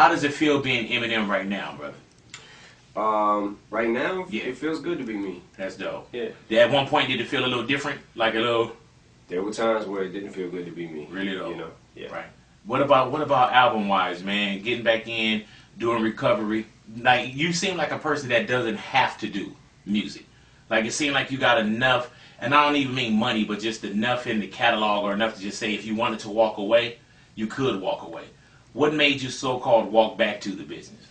How does it feel being Eminem right now, brother? Right now, Yeah. it feels good to be me. That's dope. Yeah. At one point, did it feel a little different? Like a little... There were times where it didn't feel good to be me. Really though? You know? Yeah. Right. What about album-wise, man? Getting back in, doing recovery. Like, you seem like a person that doesn't have to do music. Like, it seemed like you got enough, and I don't even mean money, but just enough in the catalog or enough to just say if you wanted to walk away, you could walk away. What made you so-called walk back to the business?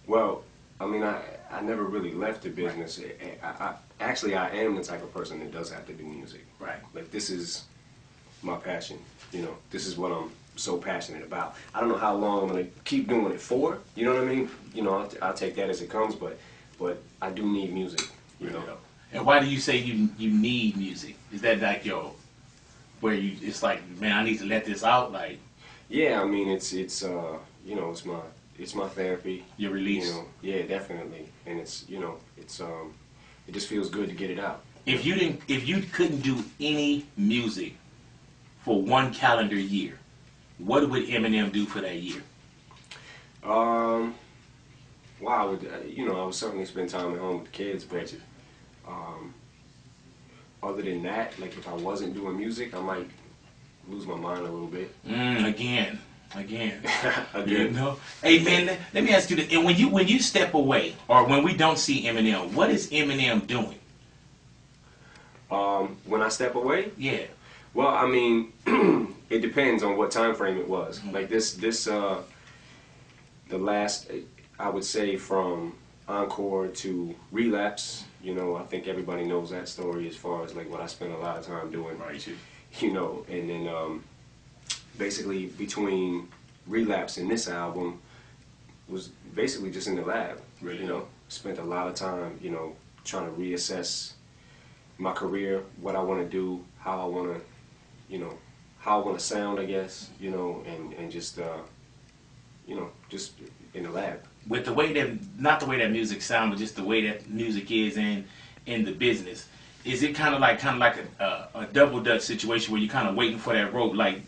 Well, I mean, I never really left the business. Actually, I am the type of person that does have to do music. Right. Like, this is my passion. You know, this is what I'm so passionate about. I don't know how long I'm going to keep doing it for. You know what I mean? You know, I'll take that as it comes, but I do need music, you know. And why do you say you need music? Is that like where it's like, man, I need to let this out? Like, yeah, I mean, it's you know, it's my therapy. Your release. You know, yeah, definitely. And it's, you know, it's it just feels good to get it out. If you couldn't do any music for one calendar year, what would Eminem do for that year? Well, you know, I would certainly spend time at home with the kids, but other than that, like if I wasn't doing music, I might lose my mind a little bit. Again. Again. You know? Hey man, let me ask you this. And when you step away, or when we don't see Eminem, what is Eminem doing? When I step away? Yeah. Well, I mean, it depends on what time frame it was. Like the last, I would say from Encore to Relapse, you know, I think everybody knows that story as far as like what I spent a lot of time doing. Right. You know, and then basically between Relapse and this album was basically just in the lab. Really? You know, spent a lot of time, you know, trying to reassess my career, what I want to do, how I want to, you know, how I want to sound, I guess, you know, and just, you know, just in the lab. With the way that, not the way that music sounds, but just the way that music is in the business, is it kind of like a double dutch situation where you're kind of waiting for that rope, like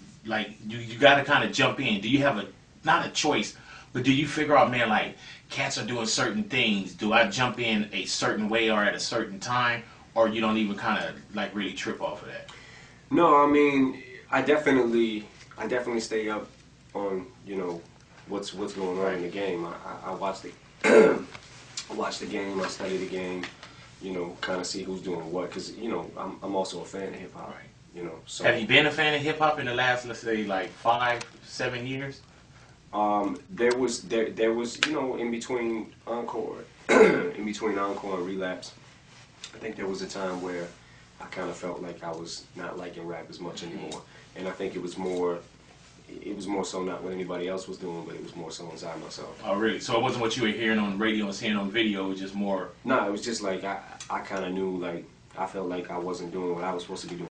you got to kind of jump in? Do you have not a choice, but do you figure out, man, like cats are doing certain things, do I jump in a certain way or at a certain time, or you don't even kind of like really trip off of that? No, I mean, I definitely stay up on, you know, what's going on in the game. I watch the I watch the game, I study the game, you know, kind of see who's doing what, because you know I'm also a fan of hip hop. Right. You know, so have you been a fan of hip hop in the last, let's say, like 5-7 years? There was you know, in between Encore and Relapse, I think there was a time where I kind of felt like I was not liking rap as much anymore, and I think it was more so not what anybody else was doing, but it was more so inside myself. Oh, really? So it wasn't what you were hearing on the radio and seeing on video, it was just more... No, it was just like I kind of knew, like, I felt like I wasn't doing what I was supposed to be doing